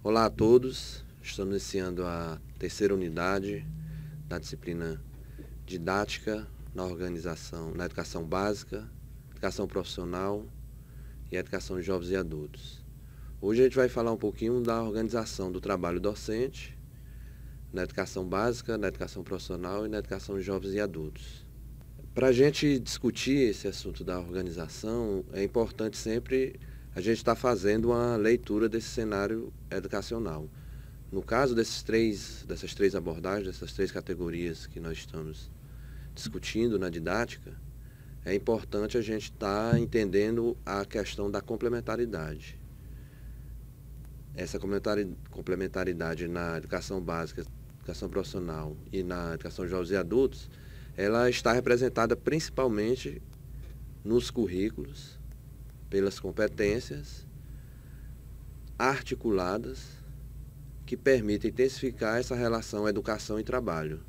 Olá a todos, estamos iniciando a terceira unidade da disciplina Didática na Organização, na Educação Básica, Educação Profissional e Educação de Jovens e Adultos. Hoje a gente vai falar um pouquinho da organização do trabalho docente na Educação Básica, na Educação Profissional e na Educação de Jovens e Adultos. Para a gente discutir esse assunto da organização, é importante sempre a gente estar fazendo uma leitura desse cenário educacional. No caso dessas três abordagens, dessas três categorias que nós estamos discutindo na didática, é importante a gente estar entendendo a questão da complementaridade. Essa complementaridade na educação básica, educação profissional e na educação de jovens e adultos, ela está representada principalmente nos currículos, pelas competências articuladas que permitem intensificar essa relação educação e trabalho.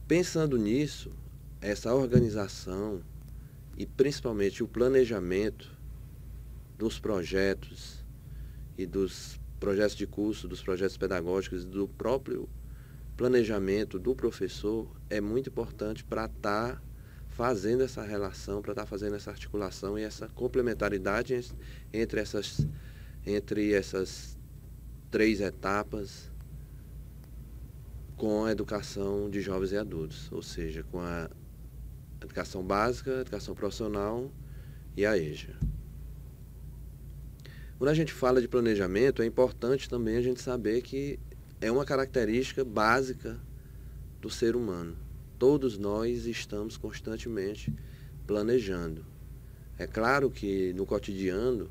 Pensando nisso, essa organização e principalmente o planejamento dos projetos e dos projetos de curso, dos projetos pedagógicos e do próprio planejamento do professor é muito importante para estar fazendo essa relação, para estar fazendo essa articulação e essa complementaridade entre essas três etapas com a educação de jovens e adultos, ou seja, com a educação básica, a educação profissional e a EJA. Quando a gente fala de planejamento, é importante também a gente saber que é uma característica básica do ser humano. Todos nós estamos constantemente planejando. É claro que no cotidiano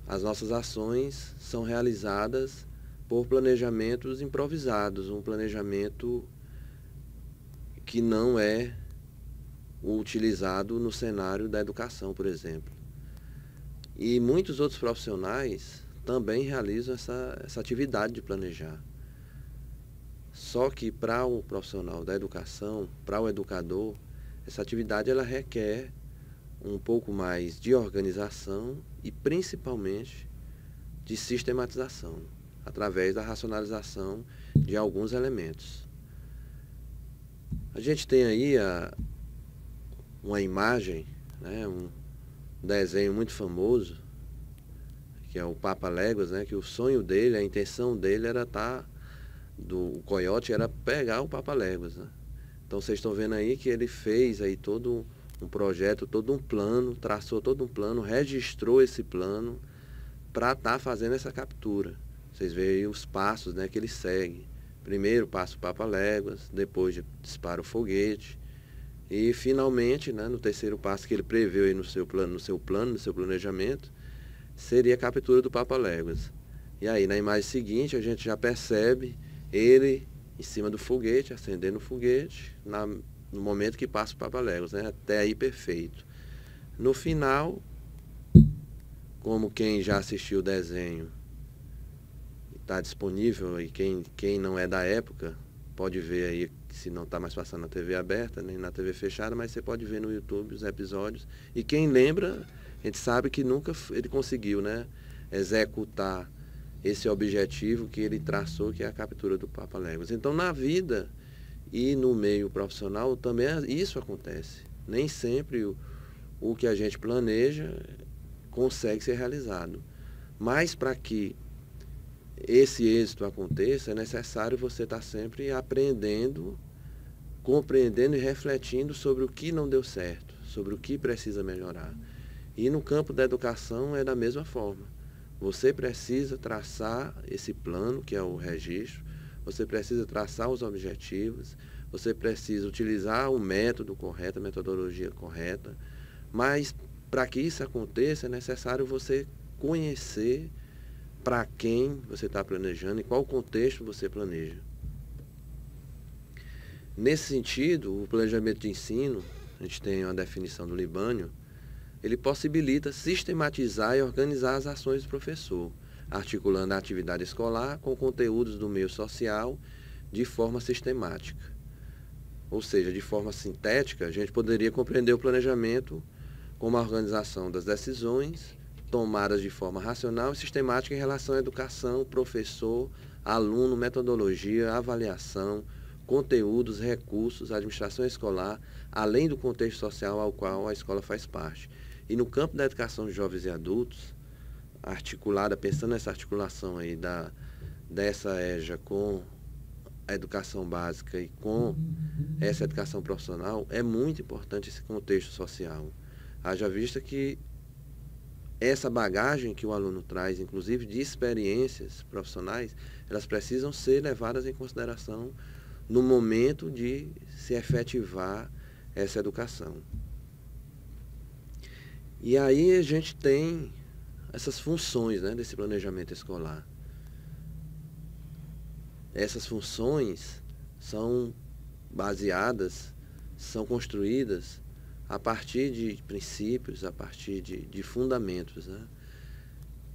as nossas ações são realizadas por planejamentos improvisados, um planejamento que não é utilizado no cenário da educação, por exemplo. E muitos outros profissionais também realizam essa atividade de planejar. Só que para o profissional da educação, para o educador, essa atividade ela requer um pouco mais de organização e principalmente de sistematização, através da racionalização de alguns elementos. A gente tem aí uma imagem, né, um desenho muito famoso, que é o Papaléguas, né, que o sonho dele, a intenção dele era do coiote era pegar o Papaléguas, né? Então vocês estão vendo aí que ele fez aí todo um projeto, todo um plano, traçou todo um plano, registrou esse plano para estar fazendo essa captura. Vocês veem aí os passos, né, que ele segue. Primeiro passa o Papaléguas, depois dispara o foguete e finalmente, né, no terceiro passo que ele preveu aí no seu planejamento, seria a captura do Papaléguas. E aí na imagem seguinte a gente já percebe ele em cima do foguete, acendendo o foguete, no momento que passa o Papaléguas, né? Até aí perfeito. No final, como quem já assistiu o desenho está disponível, e quem não é da época pode ver aí, se não está mais passando na TV aberta, nem na TV fechada, mas você pode ver no YouTube os episódios. E quem lembra, a gente sabe que nunca ele conseguiu, né, executar esse objetivo que ele traçou, que é a captura do Papaléguas. Então, na vida e no meio profissional também isso acontece. Nem sempre o que a gente planeja consegue ser realizado. Mas para que esse êxito aconteça, é necessário você estar sempre aprendendo, compreendendo e refletindo sobre o que não deu certo, sobre o que precisa melhorar. E no campo da educação é da mesma forma. Você precisa traçar esse plano, que é o registro, você precisa traçar os objetivos, você precisa utilizar o método correto, a metodologia correta, mas para que isso aconteça é necessário você conhecer para quem você está planejando e qual contexto você planeja. Nesse sentido, o planejamento de ensino, a gente tem uma definição do Libânio, ele possibilita sistematizar e organizar as ações do professor, articulando a atividade escolar com conteúdos do meio social de forma sistemática. Ou seja, de forma sintética, a gente poderia compreender o planejamento como a organização das decisões tomadas de forma racional e sistemática em relação à educação, professor, aluno, metodologia, avaliação, conteúdos, recursos, administração escolar, além do contexto social ao qual a escola faz parte. E no campo da educação de jovens e adultos, articulada, pensando nessa articulação aí dessa EJA com a educação básica e com essa educação profissional, é muito importante esse contexto social. Haja vista que essa bagagem que o aluno traz, inclusive de experiências profissionais, elas precisam ser levadas em consideração no momento de se efetivar essa educação. E aí a gente tem essas funções, né, desse planejamento escolar. Essas funções são baseadas, são construídas a partir de princípios, a partir de fundamentos, né?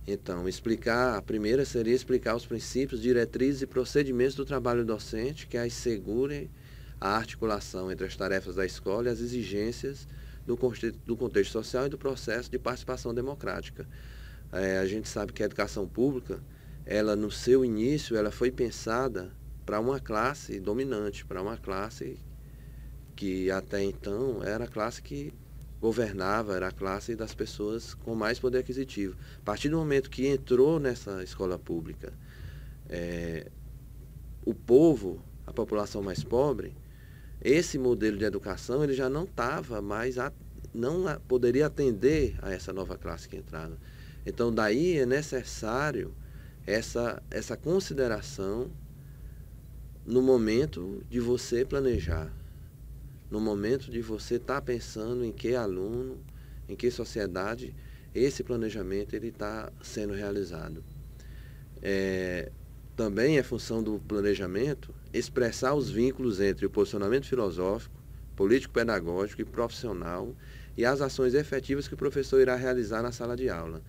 Então, a primeira seria explicar os princípios, diretrizes e procedimentos do trabalho docente que assegurem a articulação entre as tarefas da escola e as exigências do contexto social e do processo de participação democrática. A gente sabe que a educação pública, ela no seu início, ela foi pensada para uma classe dominante, para uma classe que até então era a classe que governava, era a classe das pessoas com mais poder aquisitivo. A partir do momento que entrou nessa escola pública, o povo, a população mais pobre, esse modelo de educação ele já não estava mais, não poderia atender a essa nova classe que entrava. Então, daí é necessário essa consideração no momento de você planejar, no momento de você estar pensando em que aluno, em que sociedade esse planejamento ele está sendo realizado. Também é função do planejamento expressar os vínculos entre o posicionamento filosófico, político-pedagógico e profissional e as ações efetivas que o professor irá realizar na sala de aula,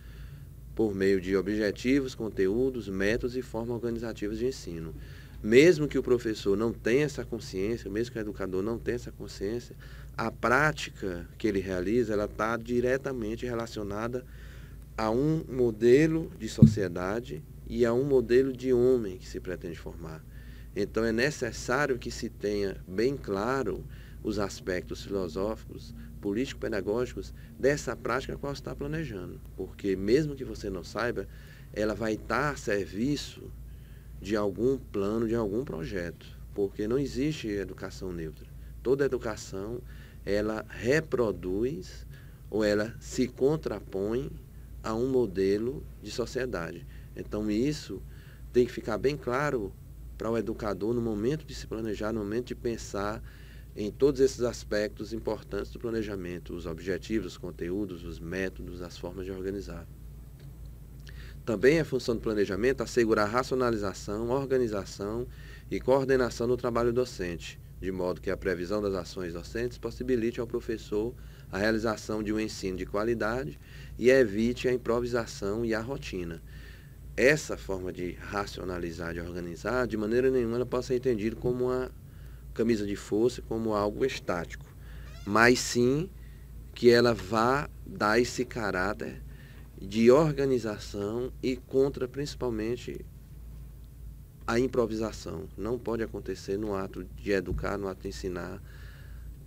por meio de objetivos, conteúdos, métodos e formas organizativas de ensino. Mesmo que o professor não tenha essa consciência, mesmo que o educador não tenha essa consciência, a prática que ele realiza, ela está diretamente relacionada a um modelo de sociedade e a um modelo de homem que se pretende formar. Então é necessário que se tenha bem claro os aspectos filosóficos, político-pedagógicos dessa prática a qual você está planejando. Porque mesmo que você não saiba, ela vai estar a serviço de algum plano, de algum projeto. Porque não existe educação neutra. Toda educação, ela reproduz ou ela se contrapõe a um modelo de sociedade. Então isso tem que ficar bem claro para o educador no momento de se planejar, no momento de pensar em todos esses aspectos importantes do planejamento, os objetivos, os conteúdos, os métodos, as formas de organizar. Também é função do planejamento assegurar racionalização, organização e coordenação do trabalho docente, de modo que a previsão das ações docentes possibilite ao professor a realização de um ensino de qualidade e evite a improvisação e a rotina. Essa forma de racionalizar, de organizar, de maneira nenhuma ela pode ser entendida como uma camisa de força, como algo estático, mas sim que ela vá dar esse caráter de organização e contra principalmente a improvisação. Não pode acontecer no ato de educar, no ato de ensinar,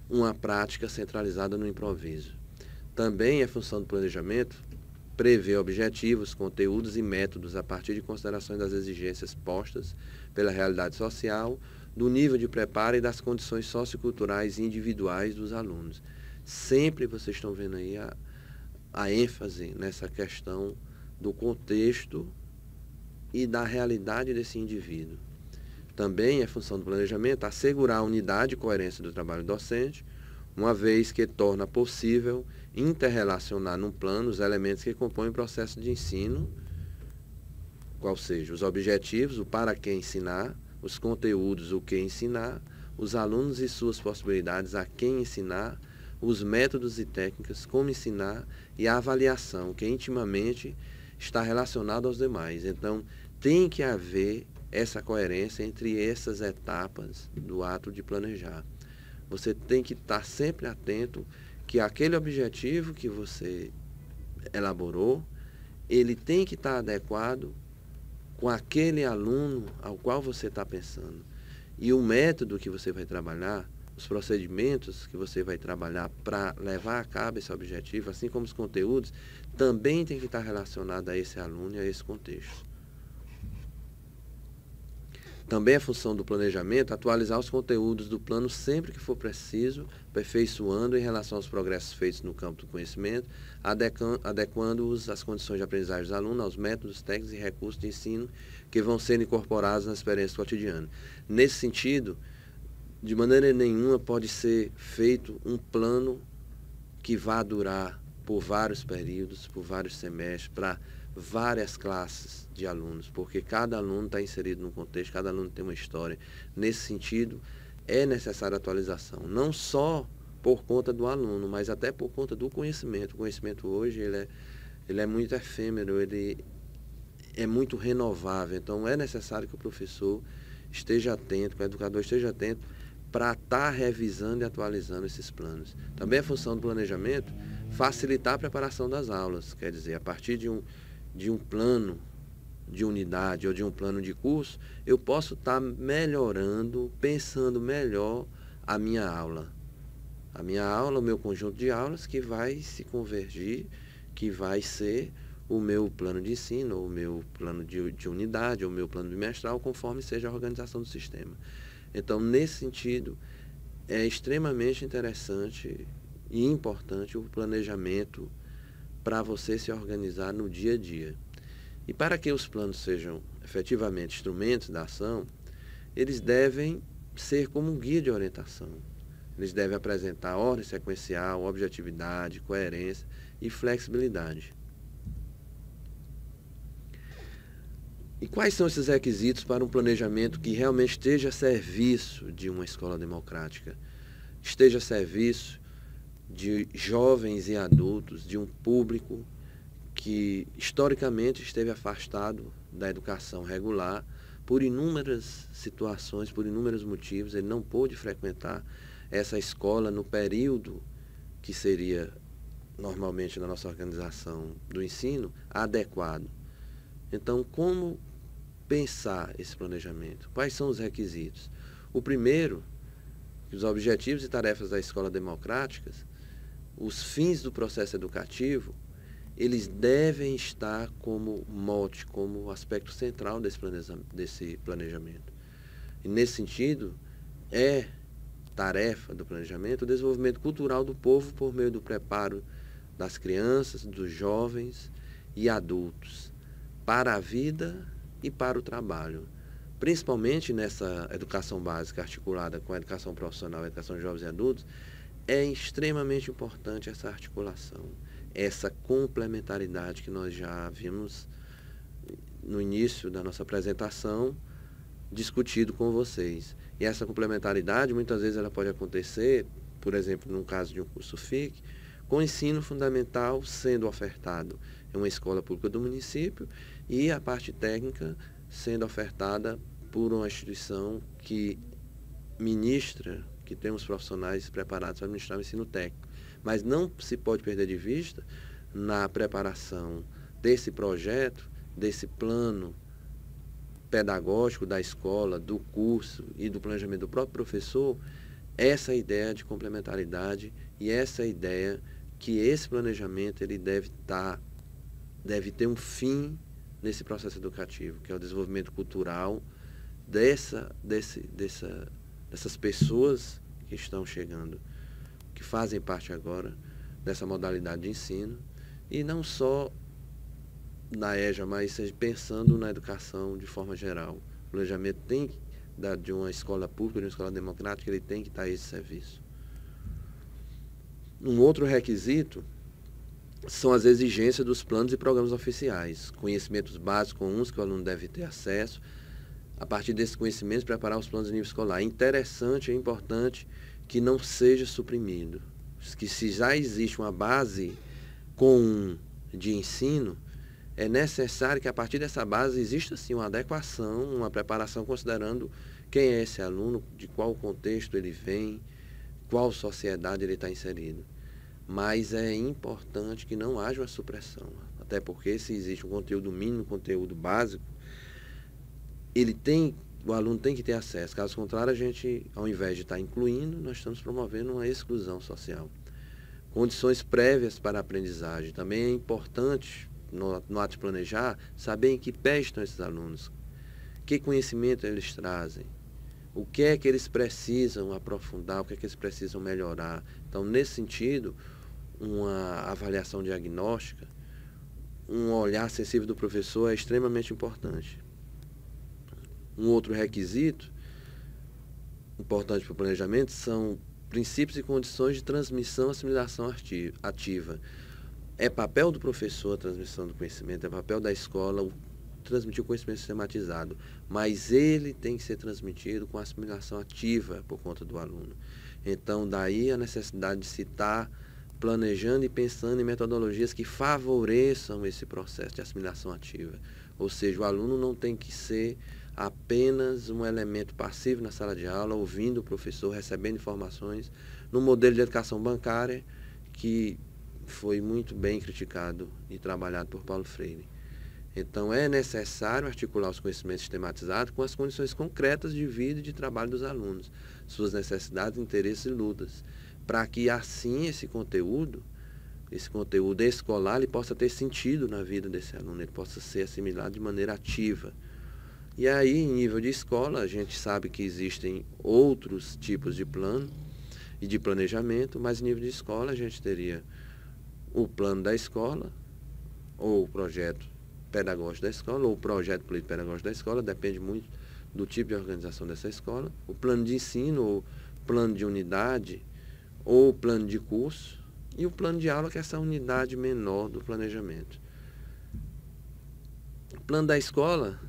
uma prática centralizada no improviso. Também é função do planejamento prever objetivos, conteúdos e métodos a partir de considerações das exigências postas pela realidade social, do nível de preparo e das condições socioculturais e individuais dos alunos. Sempre vocês estão vendo aí a ênfase nessa questão do contexto e da realidade desse indivíduo. Também é função do planejamento assegurar a unidade e coerência do trabalho docente, uma vez que torna possível interrelacionar num plano os elementos que compõem o processo de ensino, qual seja os objetivos, o para que ensinar, os conteúdos, o que ensinar, os alunos e suas possibilidades, a quem ensinar, os métodos e técnicas, como ensinar e a avaliação, que intimamente está relacionado aos demais. Então, tem que haver essa coerência entre essas etapas do ato de planejar. Você tem que estar sempre atento que aquele objetivo que você elaborou, ele tem que estar adequado com aquele aluno ao qual você está pensando. E o método que você vai trabalhar, os procedimentos que você vai trabalhar para levar a cabo esse objetivo, assim como os conteúdos, também tem que estar relacionado a esse aluno e a esse contexto. Também é função do planejamento atualizar os conteúdos do plano sempre que for preciso, aperfeiçoando em relação aos progressos feitos no campo do conhecimento, adequando-os às condições de aprendizagem dos alunos, aos métodos, técnicos e recursos de ensino que vão sendo incorporados na experiência cotidiana. Nesse sentido, de maneira nenhuma pode ser feito um plano que vá durar por vários períodos, por vários semestres, para várias classes de alunos, porque cada aluno está inserido num contexto, cada aluno tem uma história. Nesse sentido, é necessária atualização, não só por conta do aluno, mas até por conta do conhecimento. O conhecimento hoje ele é muito efêmero, ele é muito renovável, então é necessário que o professor esteja atento, que o educador esteja atento para estar revisando e atualizando esses planos. Também é função do planejamento facilitar a preparação das aulas, quer dizer, a partir de um plano de unidade ou de um plano de curso, eu posso estar melhorando, pensando melhor a minha aula. A minha aula, o meu conjunto de aulas que vai se convergir, que vai ser o meu plano de ensino, ou o meu plano de unidade, ou o meu plano bimestral, conforme seja a organização do sistema. Então, nesse sentido, é extremamente interessante e importante o planejamento para você se organizar no dia a dia. E para que os planos sejam efetivamente instrumentos da ação, eles devem ser como um guia de orientação. Eles devem apresentar ordem sequencial, objetividade, coerência e flexibilidade. E quais são esses requisitos para um planejamento que realmente esteja a serviço de uma escola democrática? Esteja a serviço de jovens e adultos, de um público que historicamente esteve afastado da educação regular por inúmeras situações, por inúmeros motivos. Ele não pôde frequentar essa escola no período que seria normalmente na nossa organização do ensino adequado. Então, como pensar esse planejamento? Quais são os requisitos? O primeiro, os objetivos e tarefas da escola democrática, os fins do processo educativo, eles devem estar como mote, como aspecto central desse planejamento. E nesse sentido, é tarefa do planejamento o desenvolvimento cultural do povo por meio do preparo das crianças, dos jovens e adultos para a vida e para o trabalho. Principalmente nessa educação básica articulada com a educação profissional, a educação de jovens e adultos, é extremamente importante essa articulação, essa complementaridade que nós já vimos no início da nossa apresentação discutido com vocês. E essa complementaridade, muitas vezes, ela pode acontecer, por exemplo, no caso de um curso FIC, com o ensino fundamental sendo ofertado em uma escola pública do município e a parte técnica sendo ofertada por uma instituição que ministra, que temos profissionais preparados para ministrar o ensino técnico. Mas não se pode perder de vista, na preparação desse projeto, desse plano pedagógico da escola, do curso e do planejamento do próprio professor, essa ideia de complementaridade e essa ideia que esse planejamento ele deve ter um fim nesse processo educativo, que é o desenvolvimento cultural dessas pessoas que estão chegando, que fazem parte agora dessa modalidade de ensino, e não só na EJA, mas pensando na educação de forma geral. O planejamento de uma escola pública, de uma escola democrática, ele tem que estar a esse serviço. Um outro requisito são as exigências dos planos e programas oficiais, conhecimentos básicos comuns que o aluno deve ter acesso. A partir desses conhecimentos, preparar os planos de nível escolar. É interessante, é importante que não seja suprimido. Que se já existe uma base comum de ensino, é necessário que a partir dessa base exista sim uma adequação, uma preparação considerando quem é esse aluno, de qual contexto ele vem, qual sociedade ele está inserido. Mas é importante que não haja uma supressão. até porque se existe um conteúdo mínimo, um conteúdo básico, o aluno tem que ter acesso. Caso contrário, a gente, ao invés de estar incluindo, nós estamos promovendo uma exclusão social. Condições prévias para a aprendizagem. Também é importante, no ato de planejar, saber em que pé estão esses alunos, que conhecimento eles trazem, o que é que eles precisam aprofundar, o que é que eles precisam melhorar. Então, nesse sentido, uma avaliação diagnóstica, um olhar sensível do professor é extremamente importante. Um outro requisito importante para o planejamento são princípios e condições de transmissão e assimilação ativa. É papel do professor a transmissão do conhecimento, é papel da escola transmitir o conhecimento sistematizado, mas ele tem que ser transmitido com assimilação ativa por conta do aluno. Então, daí a necessidade de se estar planejando e pensando em metodologias que favoreçam esse processo de assimilação ativa. Ou seja, o aluno não tem que ser apenas um elemento passivo na sala de aula, ouvindo o professor, recebendo informações, no modelo de educação bancária que foi muito bem criticado e trabalhado por Paulo Freire. Então, é necessário articular os conhecimentos sistematizados com as condições concretas de vida e de trabalho dos alunos, suas necessidades, interesses e lutas, para que assim esse conteúdo escolar, ele possa ter sentido na vida desse aluno, ele possa ser assimilado de maneira ativa. E aí, em nível de escola, a gente sabe que existem outros tipos de plano e de planejamento, mas em nível de escola a gente teria o plano da escola, ou o projeto pedagógico da escola, ou o projeto político-pedagógico da escola, depende muito do tipo de organização dessa escola, o plano de ensino, ou plano de unidade, ou plano de curso, e o plano de aula, que é essa unidade menor do planejamento. O plano da escola,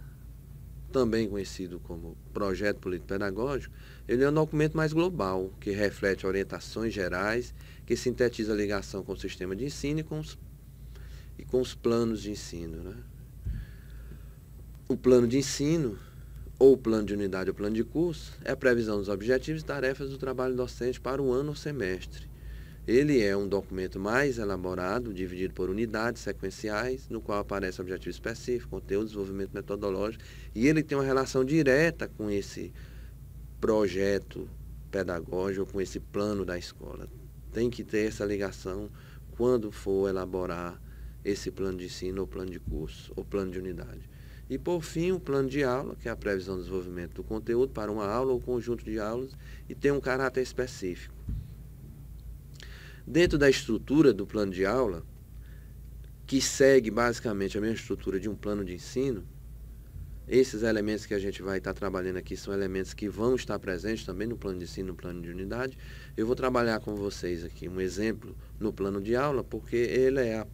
também conhecido como projeto político-pedagógico, ele é um documento mais global, que reflete orientações gerais, que sintetiza a ligação com o sistema de ensino e com os planos de ensino, né? O plano de ensino, ou plano de unidade ou plano de curso, é a previsão dos objetivos e tarefas do trabalho docente para o ano ou semestre. Ele é um documento mais elaborado, dividido por unidades sequenciais, no qual aparece objetivo específico, conteúdo, desenvolvimento metodológico, e ele tem uma relação direta com esse projeto pedagógico, com esse plano da escola. Tem que ter essa ligação quando for elaborar esse plano de ensino, ou plano de curso, ou plano de unidade. E, por fim, o plano de aula, que é a previsão do desenvolvimento do conteúdo para uma aula ou conjunto de aulas, e tem um caráter específico. Dentro da estrutura do plano de aula, que segue basicamente a mesma estrutura de um plano de ensino, esses elementos que a gente vai estar trabalhando aqui são elementos que vão estar presentes também no plano de ensino, no plano de unidade. Eu vou trabalhar com vocês aqui um exemplo no plano de aula, porque ele é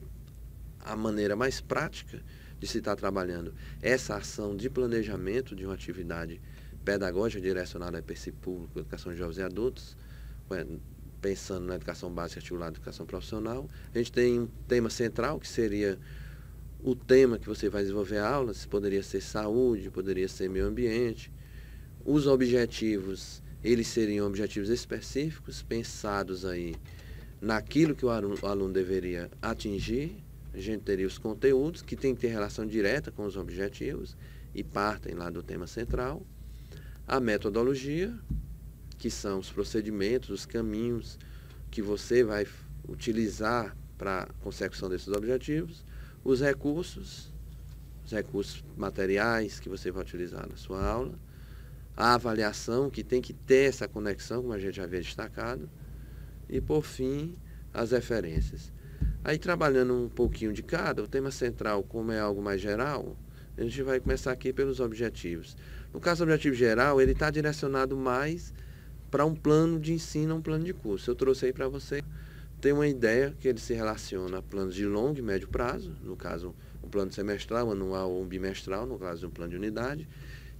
a maneira mais prática de se estar trabalhando essa ação de planejamento de uma atividade pedagógica direcionada para esse público, educação de jovens e adultos, pensando na educação básica articulada à educação profissional. A gente tem um tema central, que seria o tema que você vai desenvolver a aula, poderia ser saúde, poderia ser meio ambiente. Os objetivos, eles seriam objetivos específicos, pensados aí naquilo que o aluno deveria atingir. A gente teria os conteúdos, que tem que ter relação direta com os objetivos, e partem lá do tema central. A metodologia, que são os procedimentos, os caminhos que você vai utilizar para a consecução desses objetivos. Os recursos materiais que você vai utilizar na sua aula. A avaliação, que tem que ter essa conexão, como a gente já havia destacado. E, por fim, as referências. Aí, trabalhando um pouquinho de cada, o tema central, como é algo mais geral, a gente vai começar aqui pelos objetivos. No caso do objetivo geral, ele está direcionado mais para um plano de ensino, um plano de curso. Eu trouxe aí para você ter uma ideia que ele se relaciona a planos de longo e médio prazo, no caso, um plano semestral, anual ou bimestral, no caso, um plano de unidade,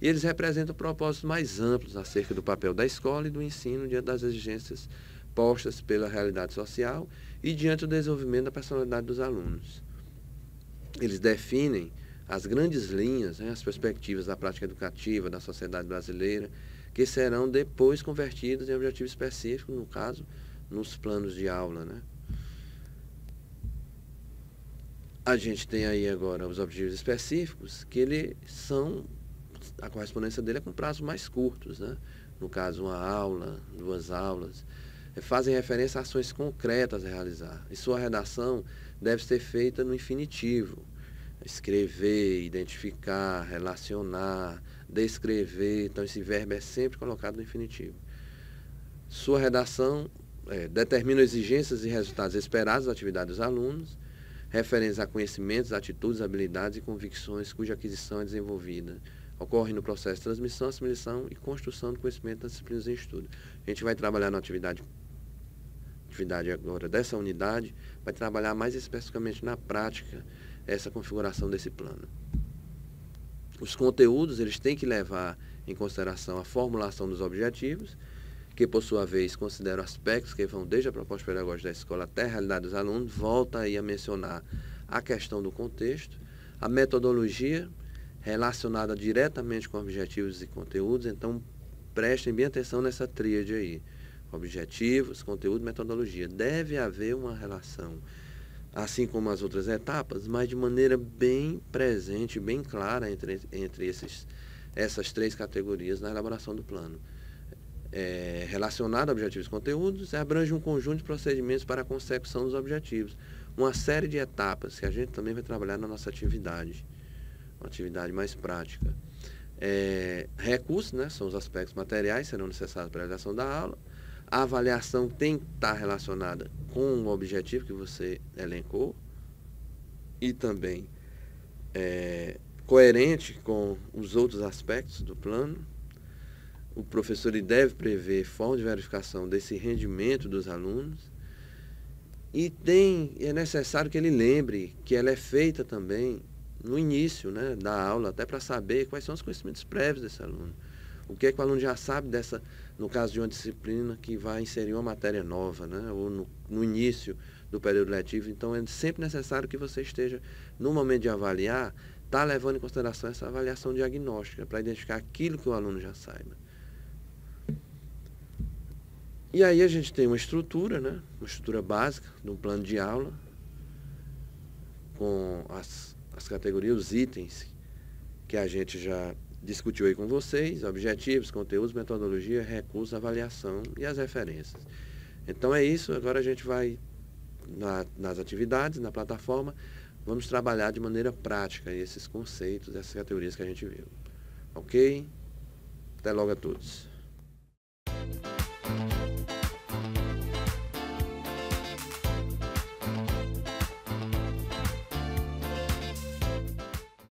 e eles representam propósitos mais amplos acerca do papel da escola e do ensino diante das exigências postas pela realidade social e diante do desenvolvimento da personalidade dos alunos. Eles definem as grandes linhas, as perspectivas da prática educativa da sociedade brasileira, que serão depois convertidas em objetivos específicos, no caso, nos planos de aula, né? A gente tem aí agora os objetivos específicos, que a correspondência dele é com prazos mais curtos, né? No caso, uma aula, 2 aulas, fazem referência a ações concretas a realizar. E sua redação deve ser feita no infinitivo. Escrever, identificar, relacionar, descrever. Então, esse verbo é sempre colocado no infinitivo. Sua redação determina exigências e resultados esperados da atividade dos alunos, referentes a conhecimentos, atitudes, habilidades e convicções cuja aquisição é desenvolvida. Ocorre no processo de transmissão, assimilação e construção do conhecimento das disciplinas em estudo. A gente vai trabalhar na atividade agora dessa unidade, vai trabalhar mais especificamente na prática essa configuração desse plano. Os conteúdos, eles têm que levar em consideração a formulação dos objetivos, que por sua vez consideram aspectos que vão desde a proposta pedagógica da escola até a realidade dos alunos. Volta aí a mencionar a questão do contexto, a metodologia relacionada diretamente com objetivos e conteúdos. Então, prestem bem atenção nessa tríade aí. Objetivos, conteúdo e metodologia. Deve haver uma relação, assim como as outras etapas, mas de maneira bem presente, bem clara entre essas 3 categorias na elaboração do plano. Relacionado a objetivos e conteúdos, abrange um conjunto de procedimentos para a consecução dos objetivos. Uma série de etapas que a gente também vai trabalhar na nossa atividade, uma atividade mais prática. Recursos, né, são os aspectos materiais que serão necessários para a realização da aula. A avaliação tem que estar relacionada com o objetivo que você elencou e também coerente com os outros aspectos do plano. O professor deve prever forma de verificação desse rendimento dos alunos e é necessário que ele lembre que ela é feita também no início, né, da aula, até para saber quais são os conhecimentos prévios desse aluno. O que é que o aluno já sabe no caso de uma disciplina que vai inserir uma matéria nova, né, ou no início do período letivo. Então, é sempre necessário que você esteja, no momento de avaliar, levando em consideração essa avaliação diagnóstica, para identificar aquilo que o aluno já saiba. E aí a gente tem uma estrutura, né? Uma estrutura básica de um plano de aula, com as categorias, os itens que a gente já discutiu aí com vocês: objetivos, conteúdos, metodologia, recursos, avaliação e as referências. Então é isso. Agora a gente vai nas atividades, na plataforma, vamos trabalhar de maneira prática esses conceitos, essas categorias que a gente viu. Ok? Até logo a todos.